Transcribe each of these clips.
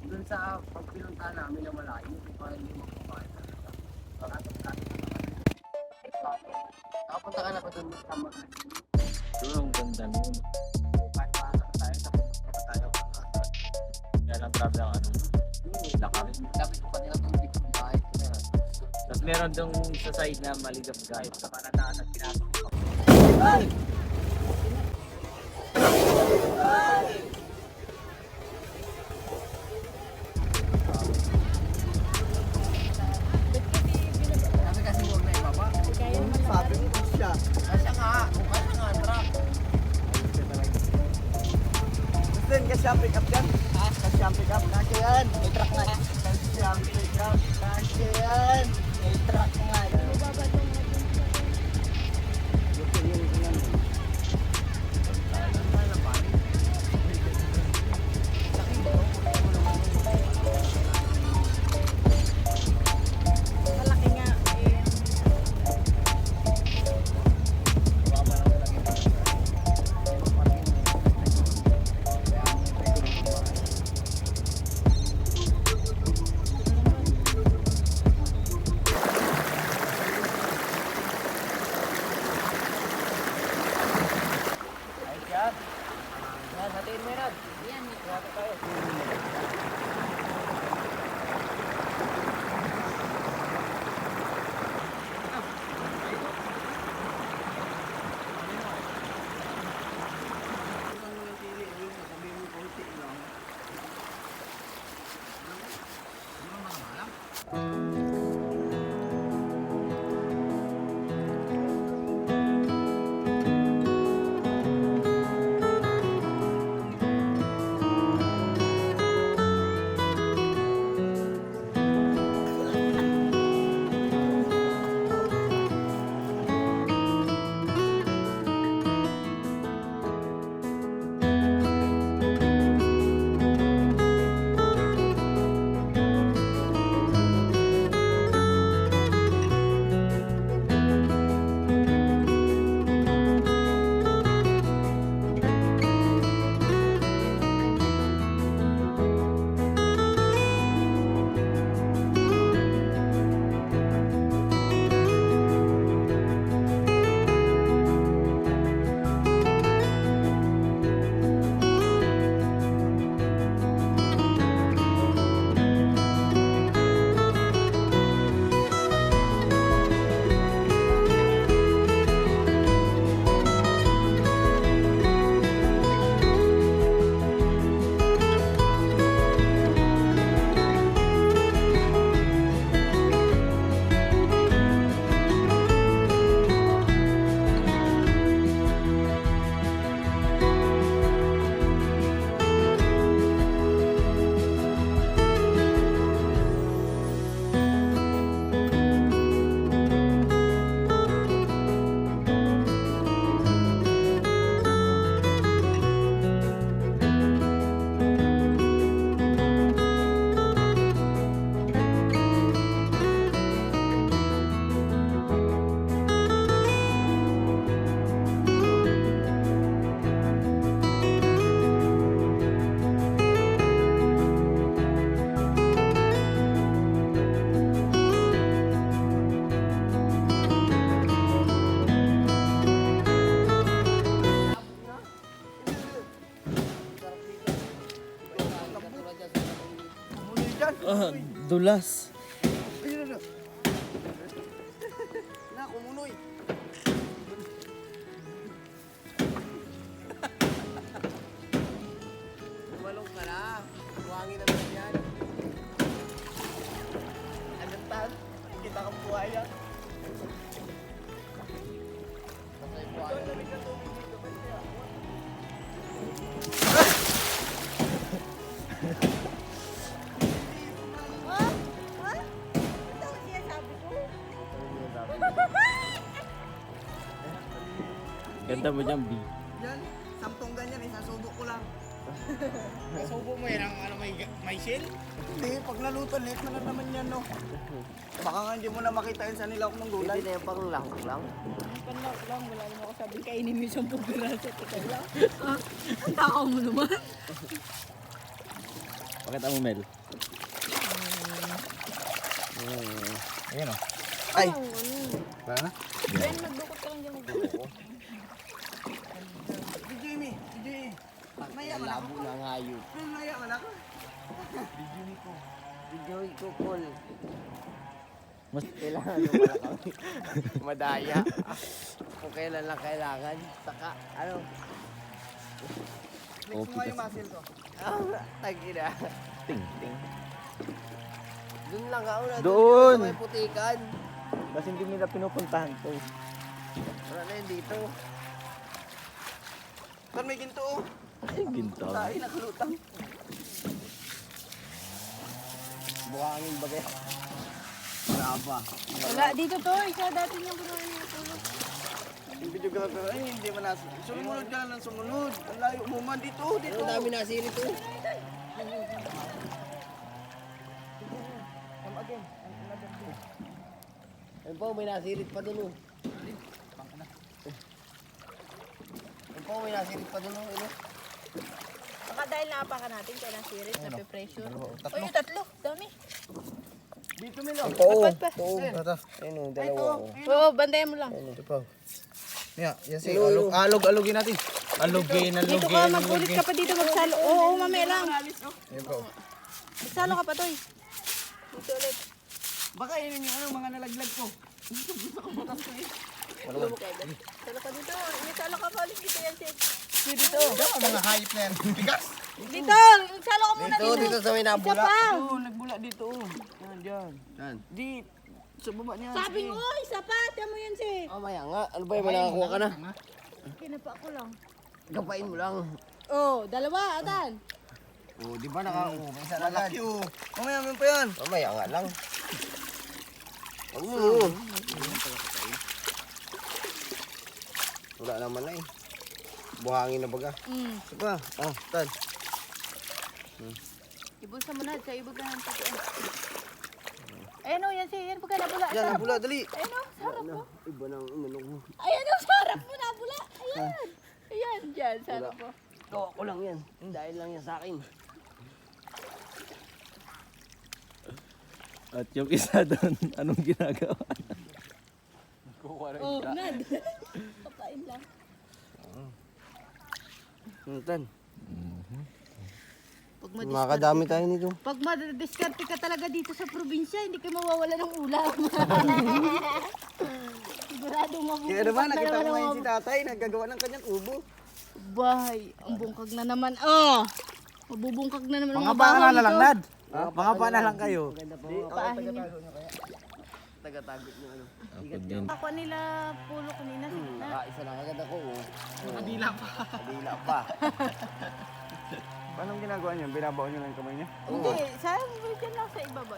Doon sa pagpinunta namin na malayo, parang hindi magpapakain talaga. Nakapunta ka na ba doon sa mga Doon ang ganda nun. kahit paano tayo, tapos tayo. Yan ang grabe ang ano. Lakari. Dapat ko pa nila kung hindi ko kahit. Tapos meron dong sa side na maligap guys. Sa panandaan at pinasok ko. Sabi kasi huwag na ibaba. Sabi mo siya. Kasya nga. Kasya nga, truck. Then, kasi ang pick up dyan. Kasi ang pick up. Kasya yan. May truck nga. Kasi ang pick up. Kasya yan. May truck nga. Malaki nga eh. Dulas. Na, kumunoy. Bumalong ka na. Buhangin na naman yan. Anong tan? Kita kang buhaya. Patay buhaya. Ganda mo dyan, B. Yan. Sampung ganyan. Isasubo ko lang. Kasubo mo yan ang ano, may shell? Hindi. Pag naluto, late na lang naman yan, no? Baka nga hindi mo na makita yun sa nila kung gulay. Hindi na yung pang lang. Panlak lang, wala naman ako sabi kainin mo yung 10 piraso. Ikaw lang. Ang takaw mo naman. Pakita mo, Mel. Ayan o. Ay! Ang ano. Wala na? Ben, magdukot ka lang dyan. Magdukot. Si Jimmy! Si Jimmy! Maya man ako. Labo na nga yun. Maya man ako. Video ko, Paul. Mas- Kailangan mo pala kami. Madaya. Kung kailan lang kailangan. Saka, ano? Flex mo nga yung muscle ko. Tagina. Ting, ting. Doon lang ako na. Doon! Sa may putikan. Kasi hindi nila pinupuntahan to. Wala na yun dito. Saan may ginto o? Ay, ginto. Tayo nakulutang. Buhangin bagay. Wala pa. Wala, dito to. Isa dati niyang kunahin ng tulog. Yung videographer, ay hindi man nasa. Sumunod ka lang ng sumunod. Ang layo mo man dito, dito. Ang dami nasiri to. Come again. Another day. Ayun po, may nasirit pa dun. Ayun po, may nasirit pa dun. Ano? Baka dahil napakan natin kaya nasirit, nape-pressure. tatlo. O yung tatlo, dami. Dito Milo. Oo. Pat, pat. Oo. Ayun o, dalawa. Oo, bandayan mo lang. Ito pa. Yan si alog-alogin natin. Alugin, Dito ka, mag-ulit ka pa dito, magsalo. Oo, mamaya lang. Yan po. Magsalo ka pa, Toy. Dito ulit. Baka yun yung ano, mga nalaglag ko. Salo ka dito. May salo ka pa ulit dito yan, sis. Dito. Ang mga hayop na yan. Bigas. Dito, magsalo ka muna Dito, dito sa may Isa nabula. pa. Oo, nagbula dito. Yan, dyan. Yan. Di, sa baba niya. Sabi mo, isa pa. Tiyan mo yan, sis. Oh, maya nga. Ano ba yung nakakuha ka na? Kinapa ko lang. Gapain mo lang. Oh, dalawa, atan. Oh, di ba nakakuha? May isa na agad. Malaki oh. Mamaya mo pa yan. Oh, maya nga lang. Oo. Wala naman na eh. Buhangin na baga. Ito pa. Oh, tan. Ibulsa mo na, sa ibagahan pa. Ayun o, yan siya. Yan pagka nabula. Yan, nabula, dali. Ayun o, sarap mo. Iba nang umano ko. Ayan o, sarap mo nabula. Ayan. Ayan, dyan, sarap mo. Ito, ako lang yan. Dahil lang yan sa akin. At yung isa doon, anong ginagawa? Oh, nad. Pakain lang. Tan. Pag Makakadami tayo nito. Pag madiskarte ka talaga dito sa probinsya, hindi ka mawawala ng ulam. Sigurado mabubukas Kaya naman, nakita ko naman ngayon ang si tatay, naggagawa ng kanyang ubo. bahay. Ang bungkag na naman. Oh! Mabubungkag na naman ang Mga mga bahaw baka na lang, nito. Nad. Mga baka na lang kayo. Maganda pa. Paahin niya. Taga-tagot nyo ano. Ako din. Ako nila pulo kanina. Isa lang agad ako. Oh. Kadila pa. Kadila pa. Paano ginagawa niyo? Binabaon niyo lang yung kamay niyo? Hindi, sayang mo dyan lang sa ibaba.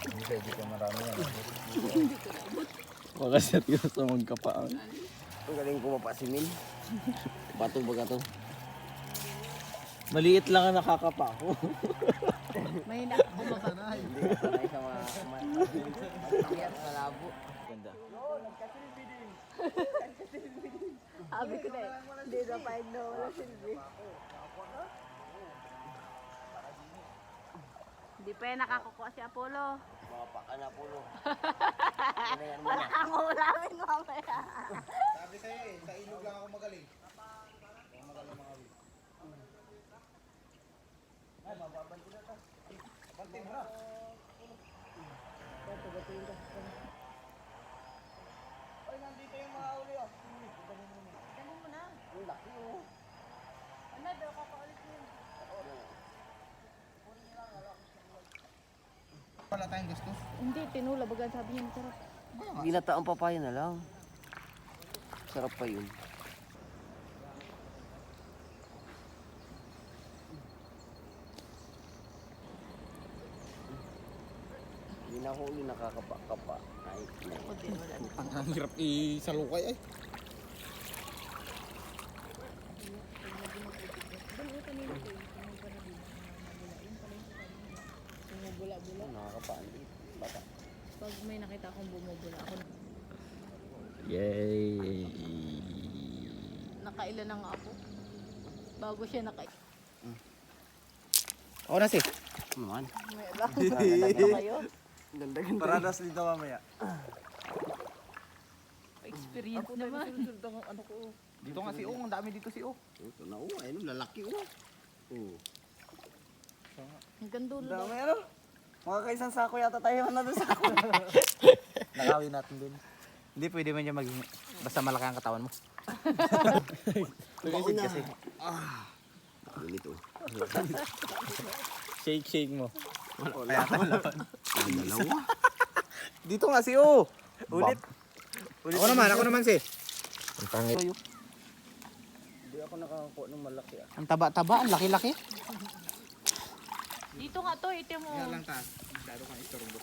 Pwede ka marami yan. Baka seryoso magkapaan. Ang galing ko mapasimil. Bato baga to. Maliit lang ang nakakapa ko. May nakababa. Hindi ka sanay sa mga matiyat na labo. Ganda. Sabi ko na eh, hindi na paig na wala silbi. Hindi pa yung nakakukuha si Apollo. Mga paka na pulo. Wala kang ulamin mamaya. Sabi sa'yo eh, sa ilog lang ako magaling. Ay, nandito yung mga uli oh. Ano mo na? Ang laki oh. Ano daw, kakaulit mo yun. Wala tayong gusto. Hindi, tinula. Baga sabi niya masarap. Ginataang papaya na lang. Sarap pa yun. Hindi na ako uli nakakapa-kapa. Ay, Ako din, wala na. Ang hirap isalukay ay. Bumubula-bula. nakakapaan din. Bata. Pag may nakita akong bumubula ako, Yay! nakailan na nga ako. Bago siya naka... Oo na si. Naman. May lang. Tatlo kayo. Ganda-ganda. Paradas dito mamaya. Experience naman. Dito nga si O, ang dami dito si O. Ito na, oh. Ayun, lalaki, oh. Oh. Hanggang dulo Ang daw. dami ano? Mga kaisang sako yata tayo na doon sa Nakawin natin din. Hindi pwede man niya maging basta malaki ang katawan mo. Baon na. Ulit, oh. Shake mo. Wala laban. Ang dalawa. Dito nga si O. Ulit. Ako naman si. Ang pangit. Hindi ako nakakuha ng malaki ah. Ang taba-taba, ang laki-laki. Dito nga to, ito mo. taas. Masyado kang istorbo.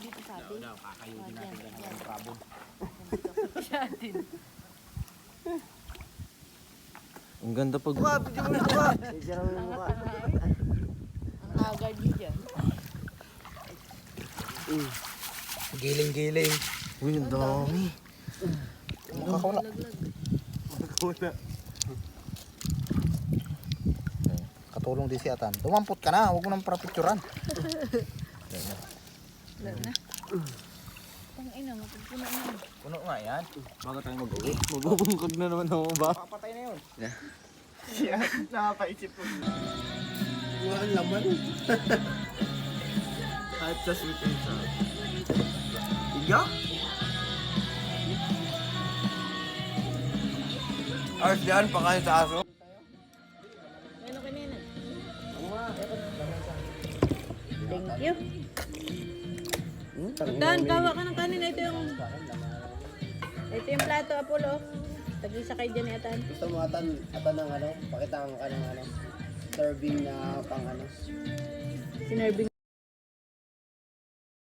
Dito sa atin. Kakayutin natin yan ng krabo. Sa atin. Ang ganda pag... Mukha, bigyan mo yung mukha. Bigyan mo yung mukha. Ang agad niya dyan. Giling-giling. Uy, ang dami. Katulong din si Atan. Tumampot ka na, huwag mo nang parapicturan. Wala na. Tangina, mapagpuno na. Puno nga yan. Bago tayo mag-uwi. Mabubungkag na naman ako ba? Papatay na yun. Yeah. Siya, nakapaisip ko. Walang laman. Kahit sa sweet and sour. Iga? Ars diyan, pakain sa aso. Ano kanina? Thank you. Dan, kawa ka ng kanin. Ito yung plato, Apollo. Tag-isa kayo dyan, Atan. Gusto mo atan ng ano? Pakita ka ng ano? Serving na pang ano? Sinerving